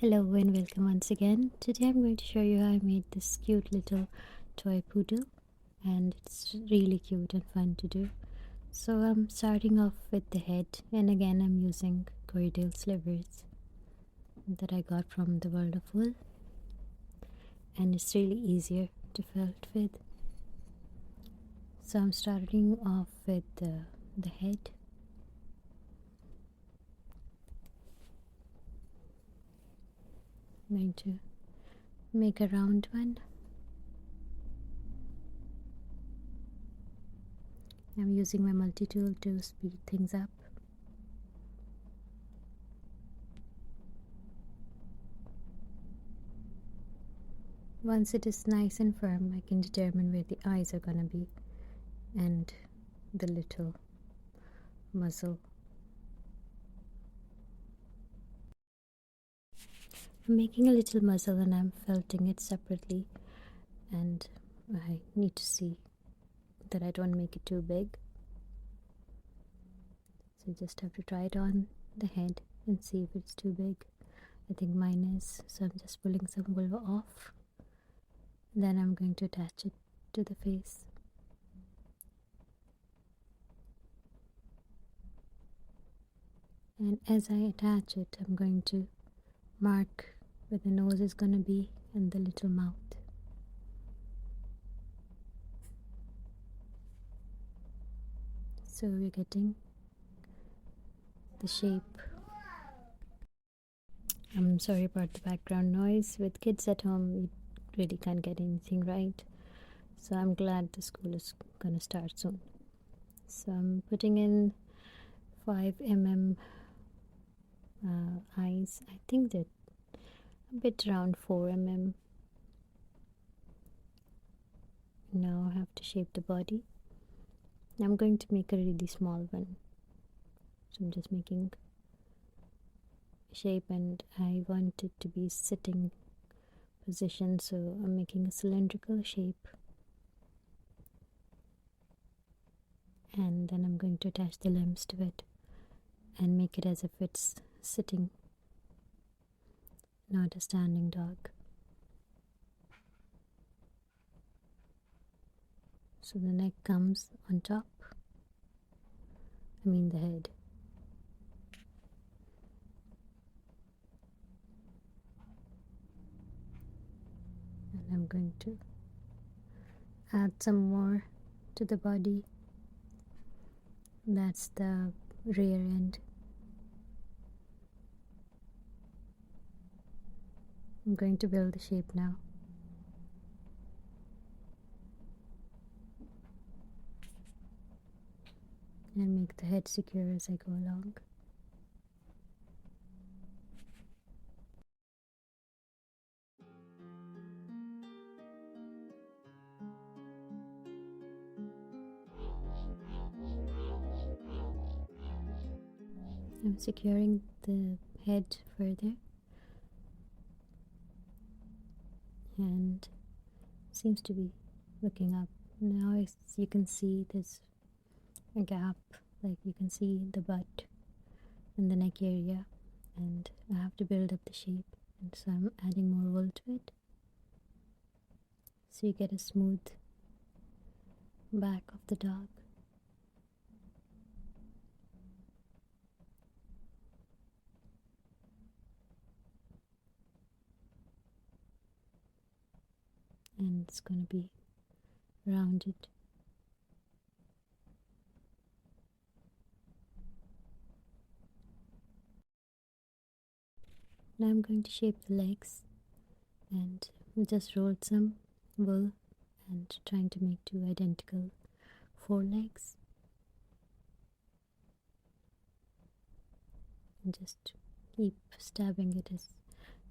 Hello and welcome once again. Today I'm going to show you how I made this cute little toy poodle, and it's really cute and fun to do. So I'm starting off with the head, and again I'm using Corriedale slivers that I got from the World of Wool, and it's really easier to felt with. So I'm starting off with the head. I'm going to make a round one. I'm using my multi-tool to speed things up. Once it is nice and firm, I can determine where the eyes are gonna be and the little muzzle. I'm making a little muzzle and I'm felting it separately, and I need to see that I don't make it too big. So you just have to try it on the head and see if it's too big. I think mine is, so I'm just pulling some wool off. Then I'm going to attach it to the face. And as I attach it, I'm going to mark where the nose is going to be and the little mouth. So we're getting the shape. I'm sorry about the background noise. With kids at home, you really can't get anything right. So I'm glad the school is going to start soon. So I'm putting in 5 mm eyes. I think they're a bit around 4 mm. Now I have to shape the body. I'm going to make a really small one. So I'm just making a shape, and I want it to be sitting position, so I'm making a cylindrical shape. And then I'm going to attach the limbs to it and make it as if it's sitting, not a standing dog. So the neck comes on top, the head. And I'm going to add some more to the body. That's the rear end. I'm going to build the shape now. And make the head secure as I go along. I'm securing the head further, and seems to be looking up. Now as you can see, there's a gap, like you can see the butt and the neck area, and I have to build up the shape, and so I'm adding more wool to it so you get a smooth back of the dog. And it's going to be rounded. Now I'm going to shape the legs, and we just rolled some wool and trying to make 2 identical forelegs. And just keep stabbing it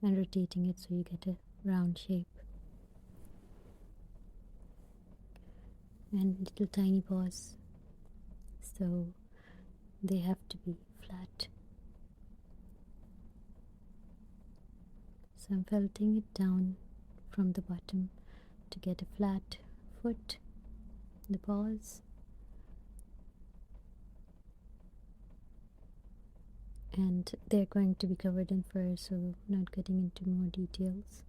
and rotating it so you get a round shape. And little tiny paws, so they have to be flat. So I'm felting it down from the bottom to get a flat foot, the paws. and they're going to be covered in fur, so not getting into more details.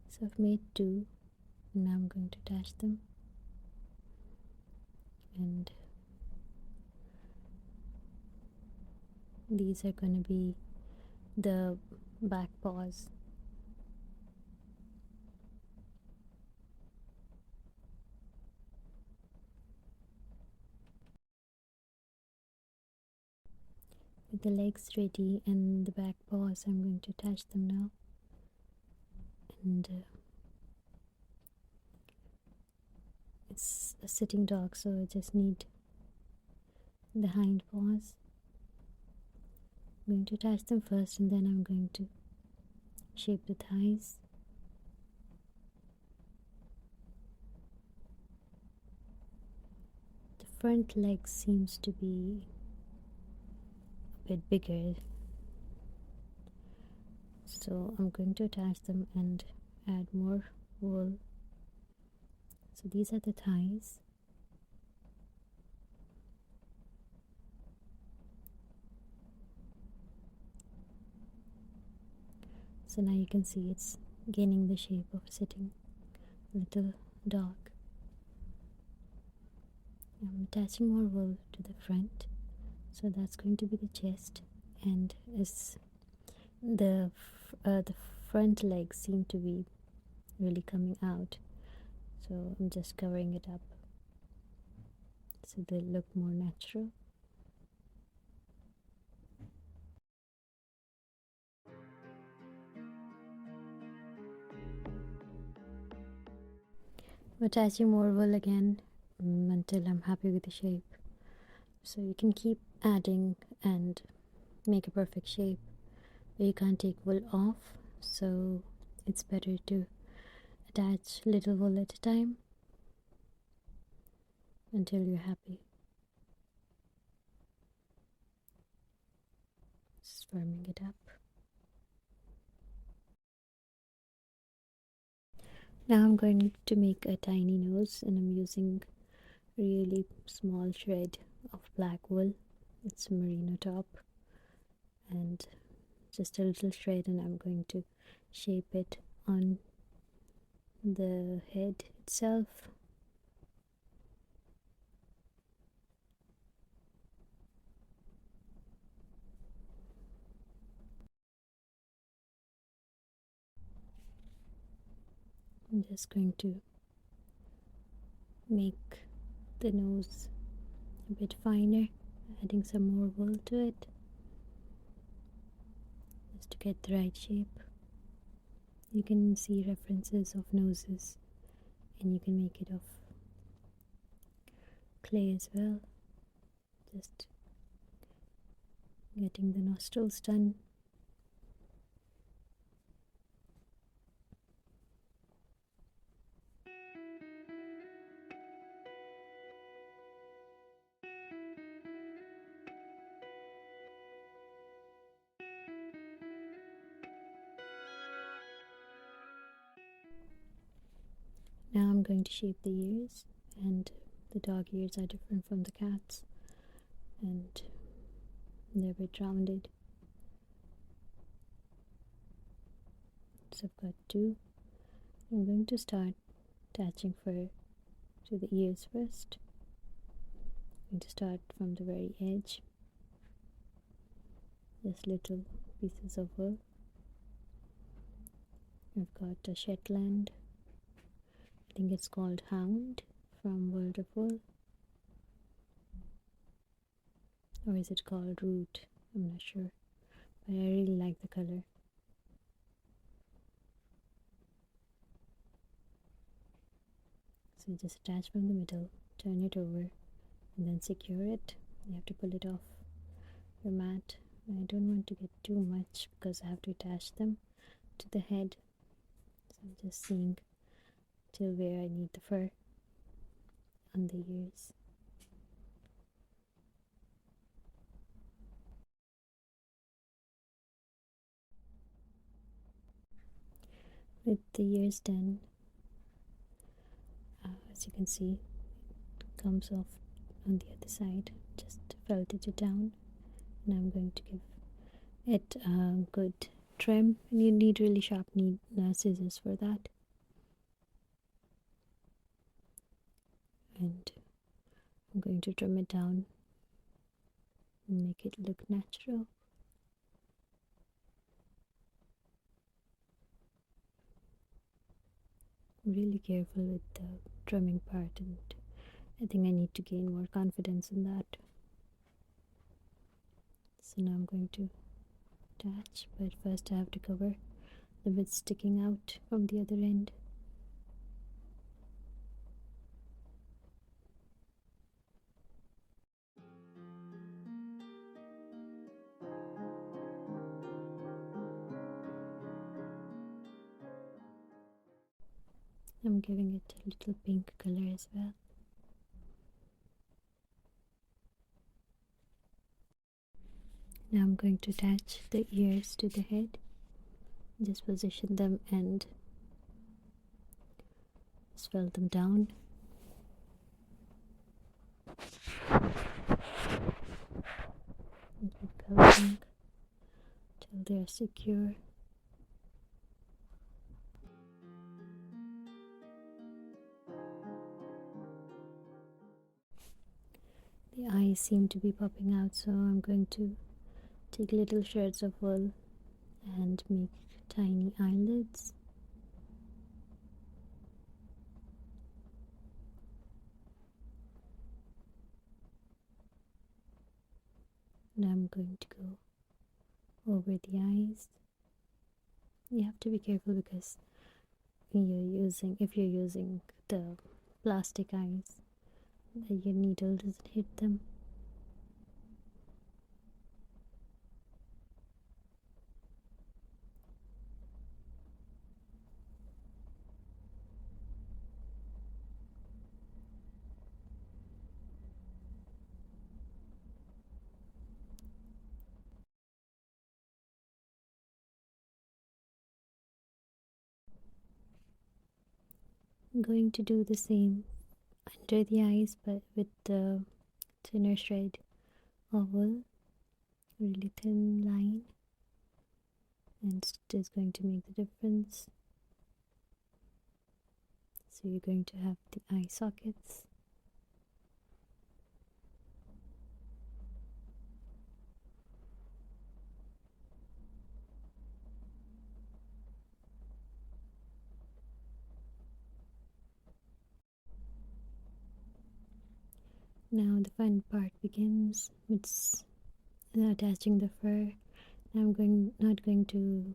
So I've made two, and now I'm going to attach them, and these are going to be the back paws. With the legs ready and the back paws, I'm going to attach them now. And it's a sitting dog, so I just need the hind paws. I'm going to attach them first, and then I'm going to shape the thighs. The front leg seems to be a bit bigger, so I'm going to attach them and add more wool. So these are the thighs. So now you can see it's gaining the shape of a sitting little dog. I'm attaching more wool to the front, so that's going to be the chest, and as the front legs seem to be really coming out, so I'm just covering it up so they look more natural. I'm attaching more wool again until I'm happy with the shape. So you can keep adding and make a perfect shape, but you can't take wool off, so it's better to attach little wool at a time until you're happy. Just firming it up. Now I'm going to make a tiny nose, and I'm using a really small shred of black wool. It's merino top, and just a little shred, and I'm going to shape it on the head itself. I'm just going to make the nose a bit finer, adding some more wool to it just to get the right shape. You can see references of noses, and you can make it of clay as well. Just getting the nostrils done. Now I'm going to shape the ears, and the dog ears are different from the cat's, and they're a bit rounded. So I've got two. I'm going to start attaching fur to the ears first. I'm going to start from the very edge, just little pieces of wool. I've got a Shetland, I think it's called Hound from World of Wool, or is it called Root? I'm not sure, but I really like the color. So you just attach from the middle, turn it over, and then secure it. You have to pull it off your mat. I don't want to get too much because I have to attach them to the head, so I'm just seeing till where I need the fur on the ears. With the ears done, as you can see, it comes off on the other side. Just felted it down, and I'm going to give it a good trim, and you need really sharp scissors for that. And I'm going to trim it down and make it look natural. Really careful with the trimming part, and I think I need to gain more confidence in that. So now I'm going to attach, but first I have to cover the bit sticking out from the other end. I'm giving it a little pink color as well. Now I'm going to attach the ears to the head. Just position them and swell them down. And keep covering till they are secure. The eyes seem to be popping out, so I'm going to take little shreds of wool and make tiny eyelids. Now I'm going to go over the eyes. You have to be careful because if you're using the plastic eyes, that your needle doesn't hit them. I'm going to do the same under the eyes, but with the thinner shred of wool, really thin line, and it is going to make the difference. So you're going to have the eye sockets. Now the fun part begins. It's attaching the fur. Now I'm not going to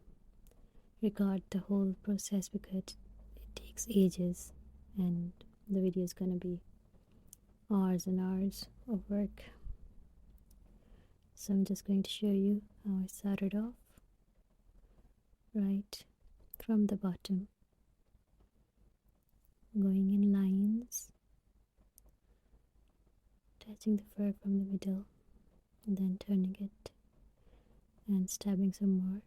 record the whole process because it takes ages, and the video is gonna be hours and hours of work. So I'm just going to show you how I started off right from the bottom, going in lines, attaching the fur from the middle, and then turning it and stabbing some more.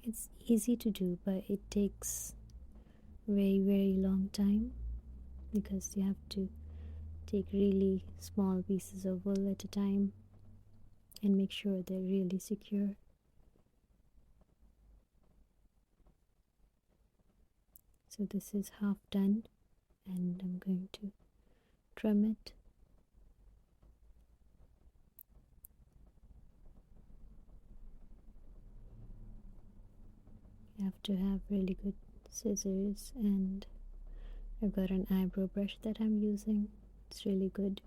It's easy to do, but it takes very long time because you have to take really small pieces of wool at a time and make sure they're really secure. So this is half done, and I'm going to trim it. You have to have really good scissors, and I've got an eyebrow brush that I'm using. It's really good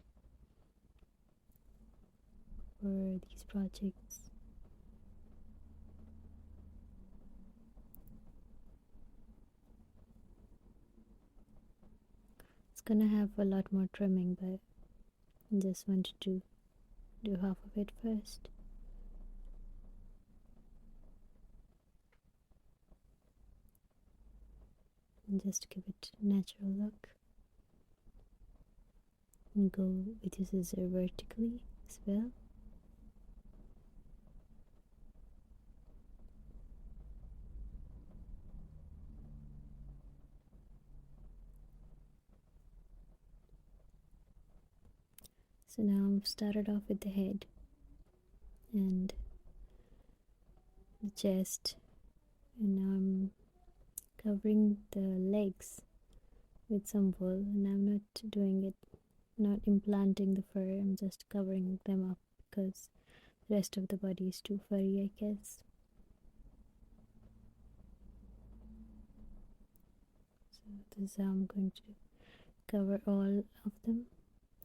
for these projects. It's gonna have a lot more trimming, but I just wanted to do half of it first. And just to give it a natural look. And go with your scissor vertically as well. So now I've started off with the head and the chest, and now I'm covering the legs with some wool, and I'm not doing it, not implanting the fur, I'm just covering them up because the rest of the body is too furry, I guess. So this is how I'm going to cover all of them,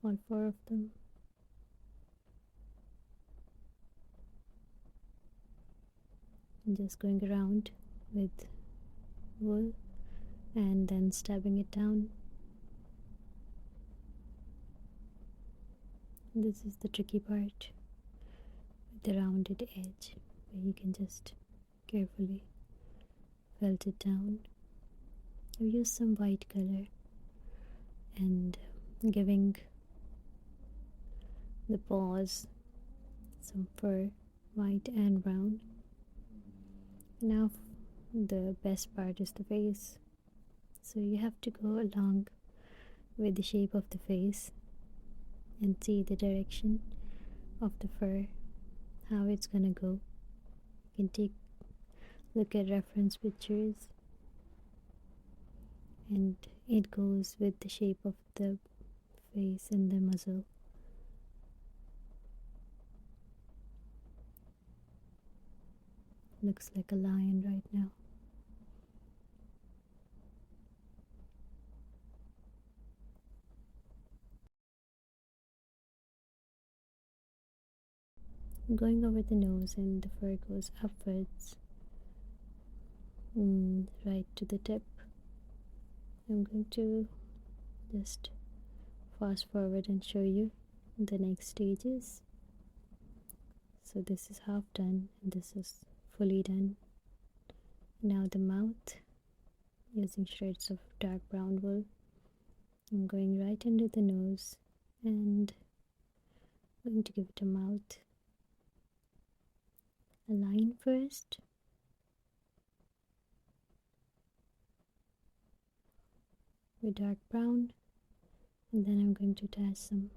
all 4 of them. I'm just going around with wool and then stabbing it down. This is the tricky part with the rounded edge, where you can just carefully felt it down. I've used some white color and giving the paws some fur, white and brown. Now the best part is the face. So you have to go along with the shape of the face and see the direction of the fur, how it's gonna go. You can look at reference pictures, and it goes with the shape of the face and the muzzle. Looks like a lion right now. Going over the nose, and the fur goes upwards, right to the tip. I'm going to just fast forward and show you the next stages. So this is half done and this is fully done. Now the mouth, using shreds of dark brown wool, I'm going right under the nose and I'm going to give it a mouth. A line first, with dark brown, and then I'm going to attach some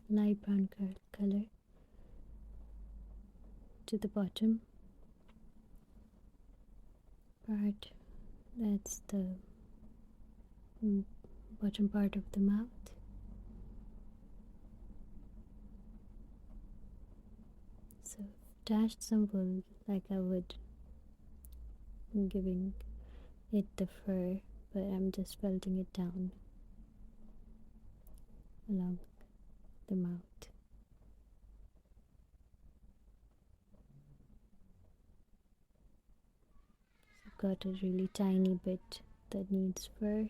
light brown color to the bottom part. That's the bottom part of the mouth. So attached some wool like I would giving it the fur, but I'm just felting it down along the mouth. So I've got a really tiny bit that needs fur,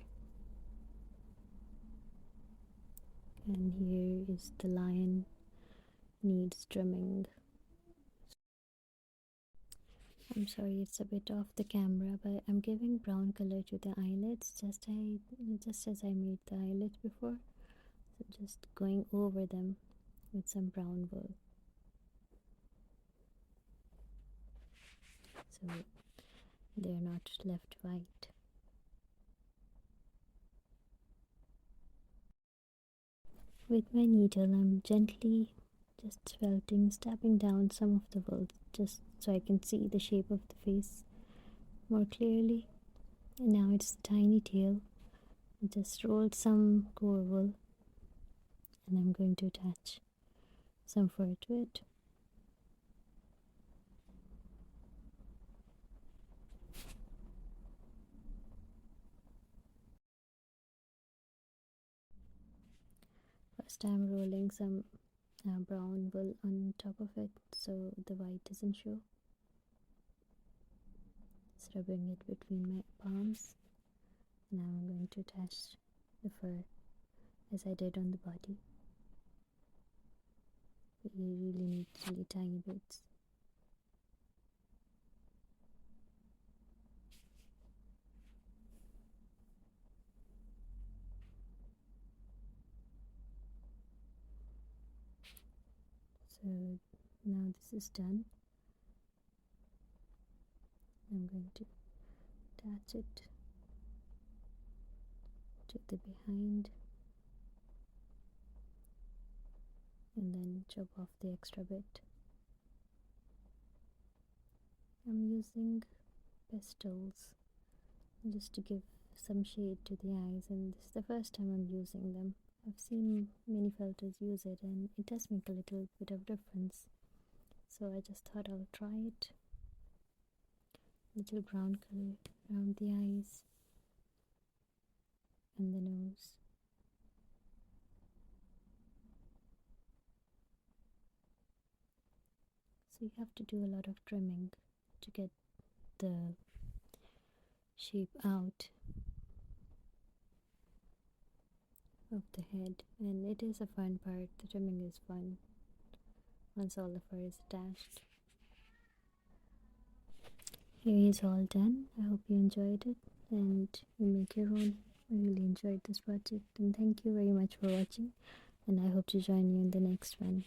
and here is the lion, needs trimming. I'm sorry, it's a bit off the camera, but I'm giving brown color to the eyelids just as I made the eyelids before. So just going over them with some brown wool, so they're not left white. With my needle, I'm gently just stabbing down some of the wool, just so I can see the shape of the face more clearly. And now it's the tiny tail. I just rolled some core wool and I'm going to attach some fur to it. First I'm rolling some brown wool on top of it so the white doesn't show. Just rubbing it between my palms. Now I'm going to attach the fur as I did on the body. You really need really tiny bits. So now this is done. I'm going to attach it to the behind. and then chop off the extra bit. I'm using pastels just to give some shade to the eyes, and this is the first time I'm using them. I've seen many felters use it and it does make a little bit of difference, so I just thought I'll try it. Little brown color around the eyes and the nose. So you have to do a lot of trimming to get the shape out of the head, and it is a fun part. The trimming is fun once all the fur is attached. Here is all done. I hope you enjoyed it and you make your own. I really enjoyed this project, and thank you very much for watching, and I hope to join you in the next one.